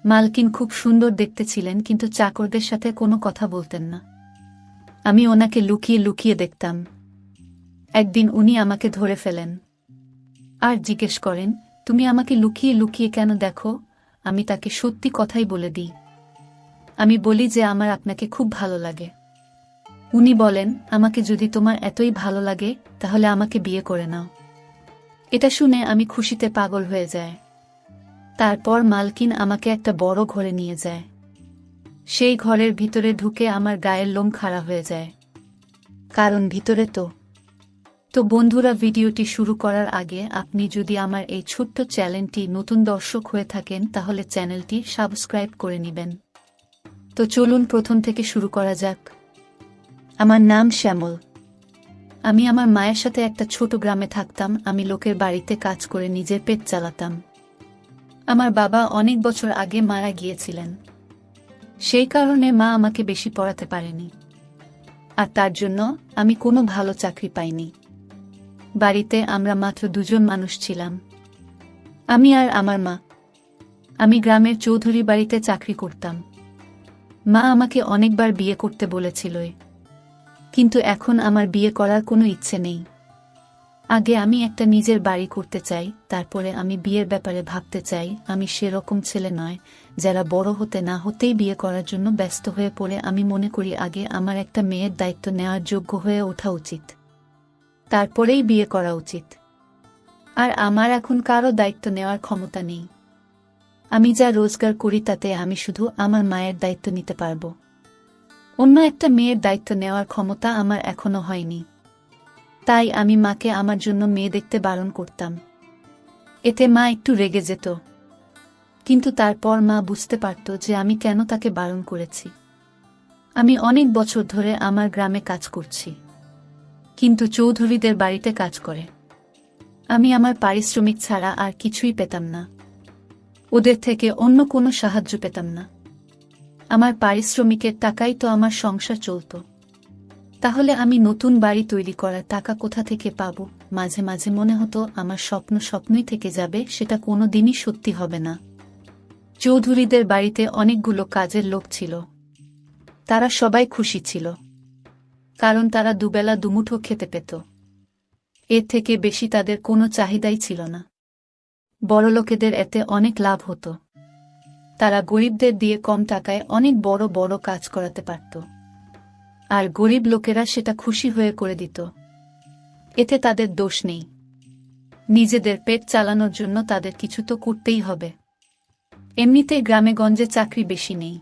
মালকিন খুব সুন্দর দেখতে ছিলেন, কিন্তু চাকরদের সাথে কোনো কথা বলতেন না। আমি ওনাকে লুকিয়ে লুকিয়ে দেখতাম। একদিন উনি আমাকে ধরে ফেলেন আর জিজ্ঞেস করেন, তুমি আমাকে লুকিয়ে লুকিয়ে কেন দেখো? আমি তাকে সত্যি কথাই বলে দিই। আমি বলি যে আমার আপনাকে খুব ভালো লাগে। উনি বলেন, আমাকে যদি তোমার এতই ভালো লাগে তাহলে আমাকে বিয়ে করে নাও। এটা শুনে আমি খুশিতে পাগল হয়ে যায়। তারপর মালকিন আমাকে একটা বড় ঘরে নিয়ে যায়। সেই ঘরের ভিতরে ঢুকে আমার গায়ের লোম খাড়া হয়ে যায়, কারণ ভিতরে তো বন্ধুরা, ভিডিওটি শুরু করার আগে আপনি যদি আমার এই ছোট্ট চ্যানেলটি নতুন দর্শক হয়ে থাকেন তাহলে চ্যানেলটি সাবস্ক্রাইব করে নেবেন। তো চলুন প্রথম থেকে শুরু করা যাক। আমার নাম শ্যামল। আমি আমার মায়ের সাথে একটা ছোট গ্রামে থাকতাম। আমি লোকের বাড়িতে কাজ করে নিজের পেট চালাতাম। আমার বাবা অনেক বছর আগে মারা গিয়েছিলেন। সেই কারণে মা আমাকে বেশি পড়াতে পারেনি, আর তার জন্য আমি কোনো ভালো চাকরি পাইনি। বাড়িতে আমরা মাত্র দুজন মানুষ ছিলাম, আমি আর আমার মা। আমি গ্রামের চৌধুরী বাড়িতে চাকরি করতাম। মা আমাকে অনেকবার বিয়ে করতে বলেছিল, কিন্তু এখন আমার বিয়ে করার কোনো ইচ্ছে নেই। আগে আমি একটা নিজের বাড়ি করতে চাই, তারপরে আমি বিয়ের ব্যাপারে ভাবতে চাই। আমি সেরকম ছেলে নয় যারা বড় হতে না হতেই বিয়ে করার জন্য ব্যস্ত হয়ে পড়ে। আমি মনে করি আগে আমার একটা মেয়ের দায়িত্ব নেওয়ার যোগ্য হয়ে ওঠা উচিত, তারপরেই বিয়ে করা উচিত। আর আমার এখন কারো দায়িত্ব নেওয়ার ক্ষমতা নেই। আমি যা রোজগার করি তাতে আমি শুধু আমার মায়ের দায়িত্ব নিতে পারবো। অন্য একটা মেয়ের দায়িত্ব নেওয়ার ক্ষমতা আমার এখনো হয়নি। তাই আমি মাকে আমার জন্য মেয়ে দেখতে বারণ করতাম। এতে মা একটু রেগে যেত, কিন্তু তারপর মা বুঝতে পারত যে আমি কেন তাকে বারণ করেছি। আমি অনেক বছর ধরে আমার গ্রামে কাজ করছি, কিন্তু চৌধুরীদের বাড়িতে কাজ করে আমি আমার পারিশ্রমিক ছাড়া আর কিছুই পেতাম না। ওদের থেকে অন্য কোনো সাহায্য পেতাম না। আমার পারিশ্রমিকের টাকাই তো আমার সংসার চলত। তাহলে আমি নতুন বাড়ি তৈরি করার টাকা কোথা থেকে পাব? মাঝে মাঝে মনে হতো আমার স্বপ্ন স্বপ্নই থেকে যাবে, সেটা কোনো দিনই সত্যি হবে না। চৌধুরীদের বাড়িতে অনেকগুলো কাজের লোক ছিল। তারা সবাই খুশি ছিল, কারণ তারা দুবেলা দুমুঠো খেতে পেত। এর থেকে বেশি তাদের কোনো চাহিদাই ছিল না। বড়লোকেদের এতে অনেক লাভ হতো। তারা গরিবদের দিয়ে কম টাকায় অনেক বড় বড় কাজ করাতে পারত, আর গরিব লোকেরা সেটা খুশি হয়ে করে দিত। এতে তাদের দোষ নেই। নিজেদের পেট চালানোর জন্য তাদের কিছু তো করতেই হবে। এমনিতেই গ্রামে গঞ্জে চাকরি বেশি নেই,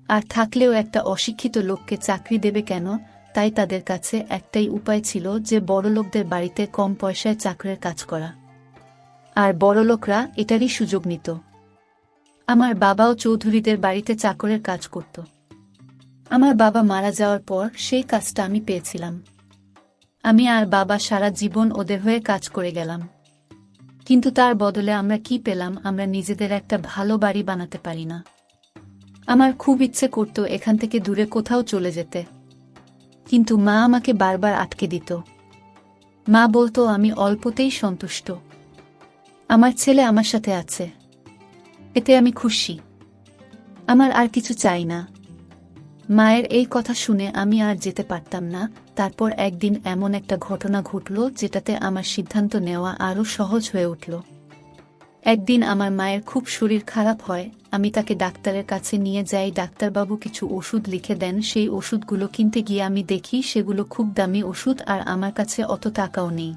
আর থাকলেও একটা অশিক্ষিত লোককে চাকরি দেবে কেন? তাই তাদের কাছে একটাই উপায় ছিল যে বড়লোকদের বাড়িতে কম পয়সায় চাকরের কাজ করা, আর বড়লোকরা এটারই সুযোগ নিত। আমার বাবাও চৌধুরীদের বাড়িতে চাকরের কাজ করত। আমার বাবা মারা যাওয়ার পর সেই কাজটা আমি পেয়েছিলাম। আমি আর বাবা সারা জীবন ওদের হয়ে কাজ করে গেলাম, কিন্তু তার বদলে আমরা কি পেলাম? আমরা নিজেদের একটা ভালো বাড়ি বানাতে পারি না। আমার খুব ইচ্ছে করত এখান থেকে দূরে কোথাও চলে যেতে, কিন্তু মা আমাকে বারবার আটকে দিত। মা বলতো আমি অল্পতেই সন্তুষ্ট, আমার ছেলে আমার সাথে আছে, এতে আমি খুশি, আমার আর কিছু চাই না। মায়ের এই কথা শুনে আমি আর যেতে পারতাম না। তারপর একদিন এমন একটা ঘটনা ঘটল যেটাতে আমার সিদ্ধান্ত নেওয়া আরও সহজ হয়ে উঠল। একদিন আমার মায়ের খুব শরীর খারাপ হয়। আমি তাকে ডাক্তারের কাছে নিয়ে যাই। ডাক্তারবাবু কিছু ওষুধ লিখে দেন। সেই ওষুধগুলো কিনতে গিয়ে আমি দেখি সেগুলো খুব দামি ওষুধ, আর আমার কাছে অত টাকাও নেই।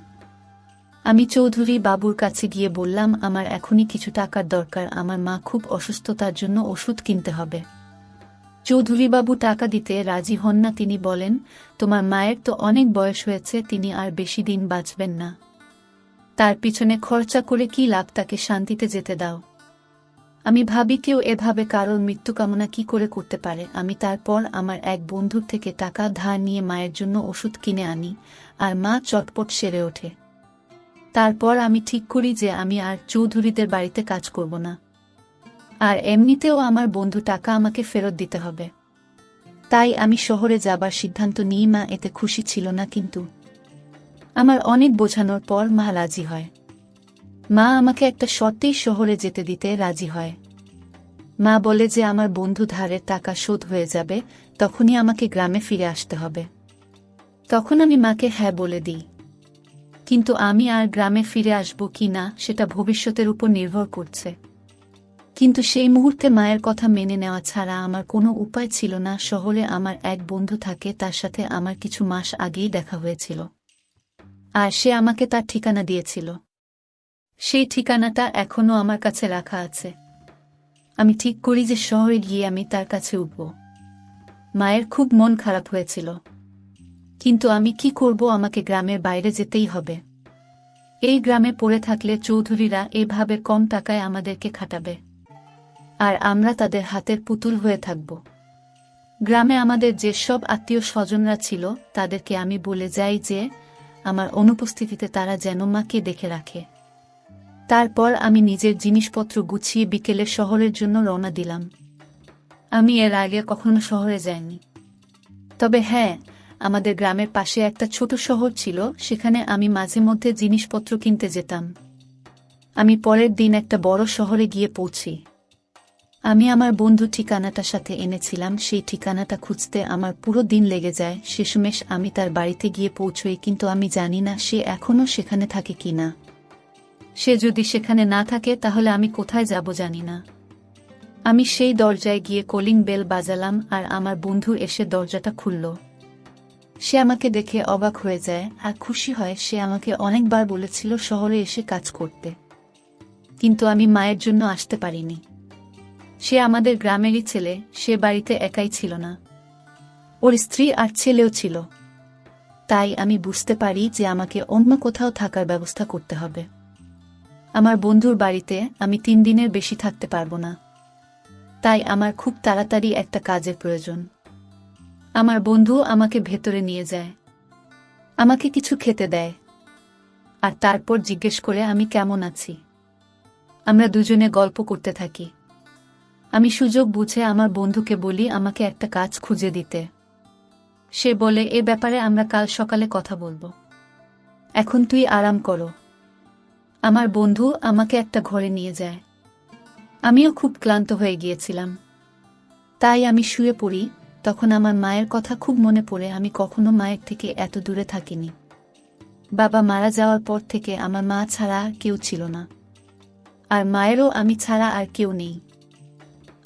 আমি চৌধুরী বাবুর কাছে গিয়ে বললাম, আমার এখনই কিছু টাকার দরকার, আমার মা খুব অসুস্থ, তার জন্য ওষুধ কিনতে হবে। চৌধুরীবাবু টাকা দিতে রাজি হন না। তিনি বলেন, তোমার মায়ের তো অনেক বয়স হয়েছে, তিনি আর বেশি দিন বাঁচবেন না, তার পিছনে খরচা করে কি লাভ? তাকে শান্তিতে যেতে দাও। আমি ভাবি, কেউ এভাবে কারোর মৃত্যু কামনা কি করে করতে পারে? আমি তারপর আমার এক বন্ধুর থেকে টাকা ধার নিয়ে মায়ের জন্য ওষুধ কিনে আনি, আর মা চটপট সেরে ওঠে। তারপর আমি ঠিক করি যে আমি আর চৌধুরীদের বাড়িতে কাজ করব না, আর এমনিতেও আমার বন্ধু টাকা আমাকে ফেরত দিতে হবে। তাই আমি শহরে যাবার সিদ্ধান্ত নিই। মা এতে খুশি ছিল না, কিন্তু আমার অনেক বোঝানোর পর মা রাজি হয়। মা আমাকে একটা শর্তেই শহরে যেতে দিতে রাজি হয়। মা বলে যে আমার বন্ধু ধারের টাকা শোধ হয়ে যাবে, তখনই আমাকে গ্রামে ফিরে আসতে হবে। তখন আমি মাকে হ্যাঁ বলে দিই, কিন্তু আমি আর গ্রামে ফিরে আসব কি না সেটা ভবিষ্যতের উপর নির্ভর করছে। কিন্তু সেই মুহূর্তে মায়ের কথা মেনে নেওয়া ছাড়া আমার কোনো উপায় ছিল না। শহরে আমার এক বন্ধু থাকে, তার সাথে আমার কিছু মাস আগেই দেখা হয়েছিল, আর সে আমাকে তার ঠিকানা দিয়েছিল। সেই ঠিকানাটা এখনো আমার কাছে রাখা আছে। আমি ঠিক করি যে শহরে গিয়ে আমি তার কাছে উঠব। মায়ের খুব মন খারাপ হয়েছিল, কিন্তু আমি কি করব, আমাকে গ্রামের বাইরে যেতেই হবে। এই গ্রামে পড়ে থাকলে চৌধুরীরা এভাবে কম টাকায় আমাদেরকে খাটাবে, আর আমরা তাদের হাতের পুতুল হয়ে থাকব। গ্রামে আমাদের যে সব আত্মীয় স্বজনরা ছিল তাদেরকে আমি বলে যাই যে আমার অনুপস্থিতিতে তারা যেন মাকে দেখে রাখে। তারপর আমি নিজের জিনিসপত্র গুছিয়ে বিকেলে শহরের জন্য রওনা দিলাম। আমি এর আগে কখনো শহরে যাইনি, তবে হ্যাঁ, আমাদের গ্রামের পাশে একটা ছোট শহর ছিল, সেখানে আমি মাঝে মধ্যে জিনিসপত্র কিনতে যেতাম। আমি পরের দিন একটা বড় শহরে গিয়ে পৌঁছি। আমি আমার বন্ধু ঠিকানাটার সাথে এনেছিলাম, সেই ঠিকানাটা খুঁজতে আমার পুরো দিন লেগে যায়। শেষমেশ আমি তার বাড়িতে গিয়ে পৌঁছই, কিন্তু আমি জানি না সে এখনও সেখানে থাকে কিনা। সে যদি সেখানে না থাকে তাহলে আমি কোথায় যাব জানি না। আমি সেই দরজায় গিয়ে কলিং বেল বাজালাম, আর আমার বন্ধু এসে দরজাটা খুলল। সে আমাকে দেখে অবাক হয়ে যায় আর খুশি হয়। সে আমাকে অনেকবার বলেছিল শহরে এসে কাজ করতে, কিন্তু আমি মায়ের জন্য আসতে পারিনি। সে আমাদের গ্রামেরই ছেলে, সে বাড়িতে একাই ছিল না, ওর স্ত্রী আর ছেলেও ছিল। তাই আমি বুঝতে পারি যে আমাকে অন্য কোথাও থাকার ব্যবস্থা করতে হবে। আমার বন্ধুর বাড়িতে আমি 3 দিনের বেশি থাকতে পারবো না, তাই আমার খুব তাড়াতাড়ি একটা কাজের প্রয়োজন। আমার বন্ধু আমাকে ভেতরে নিয়ে যায়, আমাকে কিছু খেতে দেয়, আর তারপর জিজ্ঞেস করে আমি কেমন আছি। আমরা দুজনে গল্প করতে থাকি। আমি সুযোগ বুঝে আমার বন্ধুকে বলি আমাকে একটা কাজ খুঁজে দিতে। সে বলে এ ব্যাপারে আমরা কাল সকালে কথা বলবো, এখন তুই আরাম করো। আমার বন্ধু আমাকে একটা ঘরে নিয়ে যায়। আমিও খুব ক্লান্ত হয়ে গিয়েছিলাম, তাই আমি শুয়ে পড়ি। তখন আমার মায়ের কথা খুব মনে পড়ে। আমি কখনো মায়ের থেকে এত দূরে থাকিনি। বাবা মারা যাওয়ার পর থেকে আমার মা ছাড়া আর কেউ ছিল না, আর মায়েরও আমি ছাড়া আর কেউ নেই।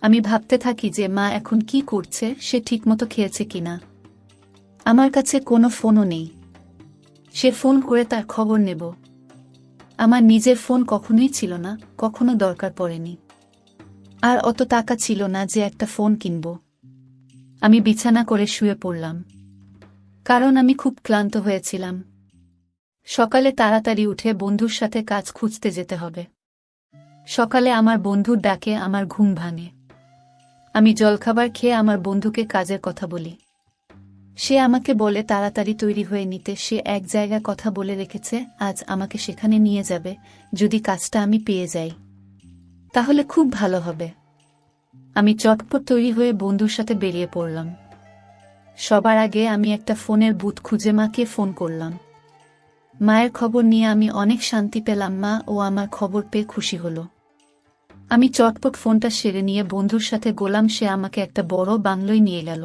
আমি ভাবতে থাকি যে মা এখন কি করছে, সে ঠিকমতো খেয়েছে কিনা। আমার কাছে কোনো ফোনও নেই, সে ফোন করে তার খবর নেব। আমার নিজের ফোন কখনোই ছিল না, কখনো দরকার পড়েনি, আর অত টাকা ছিল না যে একটা ফোন কিনব। আমি বিছানা করে শুয়ে পড়লাম, কারণ আমি খুব ক্লান্ত হয়েছিলাম। সকালে তাড়াতাড়ি উঠে বন্ধুর সাথে কাজ খুঁজতে যেতে হবে। সকালে আমার বন্ধুর ডাকে আমার ঘুম ভাঙে। আমি জলখাবার খেয়ে আমার বন্ধুকে কাজের কথা বলি। সে আমাকে বলে তাড়াতাড়ি তৈরি হয়ে নিতে। সে এক জায়গায় কথা বলে রেখেছে, আজ আমাকে সেখানে নিয়ে যাবে। যদি কাজটা আমি পেয়ে যাই তাহলে খুব ভালো হবে। আমি চটপট তৈরি হয়ে বন্ধুর সাথে বেরিয়ে পড়লাম। সবার আগে আমি একটা ফোনের বুথ খুঁজে মাকে ফোন করলাম। মায়ের খবর নিয়ে আমি অনেক শান্তি পেলাম। মা ও আমার খবর পেয়ে খুশি হলো। আমি চটপট ফোনটা সেরে নিয়ে বন্ধুর সাথে গোলাম। সে আমাকে একটা বড় বাংলোয় নিয়ে গেল।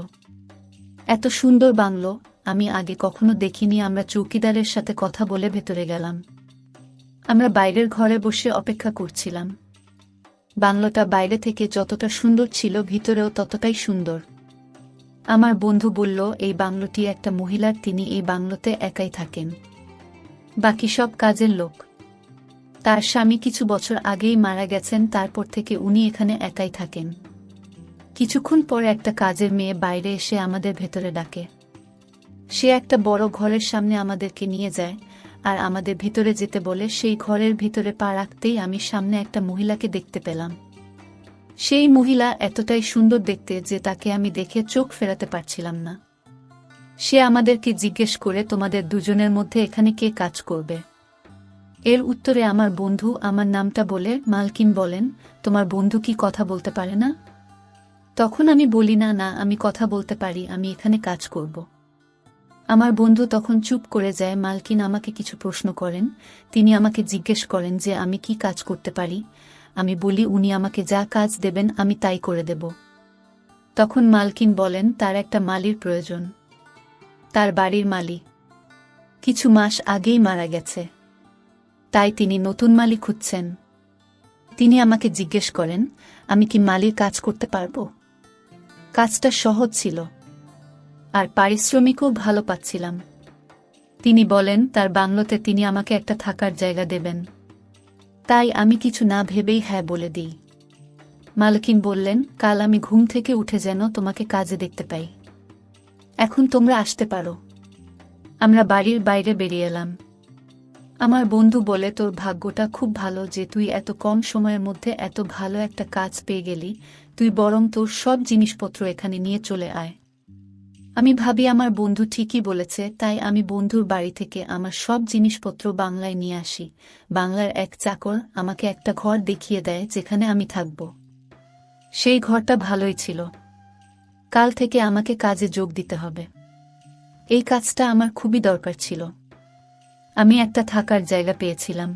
এত সুন্দর বাংলো আমি আগে কখনো দেখিনি। আমরা চৌকিদারের সাথে কথা বলে ভেতরে গেলাম। আমরা বাইরের ঘরে বসে অপেক্ষা করছিলাম। বাংলোটা বাইরে থেকে যতটা সুন্দর ছিল, ভিতরেও ততটাই সুন্দর। আমার বন্ধু বলল এই বাংলোটি একটা মহিলার, তিনি এই বাংলোতে একাই থাকেন, বাকি সব কাজের লোক। তার স্বামী কিছু বছর আগেই মারা গেছেন, তারপর থেকে উনি এখানে একাই থাকেন। কিছুক্ষণ পরে একটা কাজের মেয়ে বাইরে এসে আমাদের ভেতরে ডাকে। সে একটা বড় ঘরের সামনে আমাদেরকে নিয়ে যায় আর আমাদের ভিতরে যেতে বলে। সেই ঘরের ভিতরে পা রাখতেই আমি সামনে একটা মহিলাকে দেখতে পেলাম। সেই মহিলা এতটাই সুন্দর দেখতে যে তাকে আমি দেখে চোখ ফেরাতে পারছিলাম না। সে আমাদেরকে জিজ্ঞেস করে তোমাদের দুজনের মধ্যে এখানে কে কাজ করবে। এর উত্তরে আমার বন্ধু আমার নামটা বলে মালকিন বলেন, তোমার বন্ধু কি কথা বলতে পারে না? তখন আমি বলি না না, আমি কথা বলতে পারি, আমি এখানে কাজ করব। আমার বন্ধু তখন চুপ করে যায়। মালকিন আমাকে কিছু প্রশ্ন করেন। তিনি আমাকে জিজ্ঞেস করেন যে আমি কি কাজ করতে পারি। আমি বলি উনি আমাকে যা কাজ দেবেন আমি তাই করে দেব। তখন মালকিন বলেন তার একটা মালির প্রয়োজন। তার বাড়ির মালি কিছু মাস আগেই মারা গেছে, তাই তিনি নতুন মালি খুঁজছেন। তিনি আমাকে জিজ্ঞেস করেন আমি কি মালির কাজ করতে পারবো। কাজটা সহজ ছিল আর পারিশ্রমিকও ভালো পাচ্ছিলাম। তিনি বলেন তার বাংলোতে তিনি আমাকে একটা থাকার জায়গা দেবেন। তাই আমি কিছু না ভেবেই হ্যাঁ বলে দিই। মালকিন বললেন কাল আমি ঘুম থেকে উঠে যেন তোমাকে কাজে দেখতে পাই। এখন তোমরা আসতে পারো। আমরা বাড়ির বাইরে বেরিয়ে এলাম। আমার বন্ধু বলে তোর ভাগ্যটা খুব ভালো যে তুই এত কম সময়ের মধ্যে এত ভালো একটা কাজ পেয়ে গেলি, তুই বরং তোর সব জিনিসপত্র এখানে নিয়ে চলে আয়। আমি ভাবি আমার বন্ধু ঠিকই বলেছে, তাই আমি বন্ধুর বাড়ি থেকে আমার সব জিনিসপত্র বাংলায় নিয়ে আসি। বাংলার এক চাকর আমাকে একটা ঘর দেখিয়ে দেয় যেখানে আমি থাকব। সেই ঘরটা ভালোই ছিল। কাল থেকে আমাকে কাজে যোগ দিতে হবে। এই কাজটা আমার খুবই দরকার ছিল। আমি একটা থাকার জায়গা পেয়েছিলাম।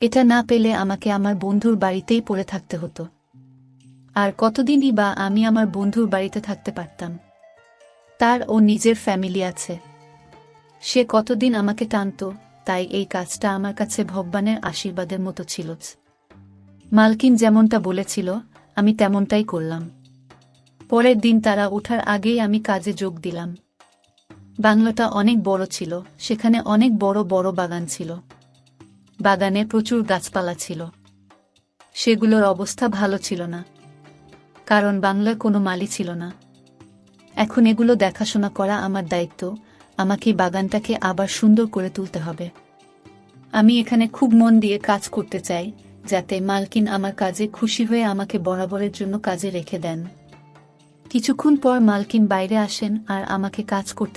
এটা না পেলে আমাকে আমার বন্ধুর বাড়িতেই পড়ে থাকতে হতো। আর কতদিনই বা আমি আমার বন্ধুর বাড়িতে থাকতে পারতাম। তার ও নিজের ফ্যামিলি আছে, সে কতদিন আমাকে টানত। তাই এই কাজটা আমার কাছে ভগবানের আশীর্বাদের মতো ছিল। মালকিন যেমনটা বলেছিল আমি তেমনটাই করলাম। পরের দিন তারা ওঠার আগেই আমি কাজে যোগ দিলাম। বাংলোটা অনেক বড় ছিল, সেখানে অনেক বড় বড় বাগান ছিল। বাগানে প্রচুর গাছপালা ছিল। সেগুলোর অবস্থা ভালো ছিল না, কারণ বাংলায় কোনো মালি ছিল না। এখন এগুলো দেখাশোনা করা আমার দায়িত্ব। আমাকে বাগানটাকে আবার সুন্দর করে তুলতে হবে। আমি এখানে খুব মন দিয়ে কাজ করতে চাই, যাতে মালকিন আমার কাজে খুশি হয়ে আমাকে বরাবরের জন্য কাজে রেখে দেন। কিছুক্ষণ পর মালকিন বাইরে আসেন আর আমাকে কাজ করতে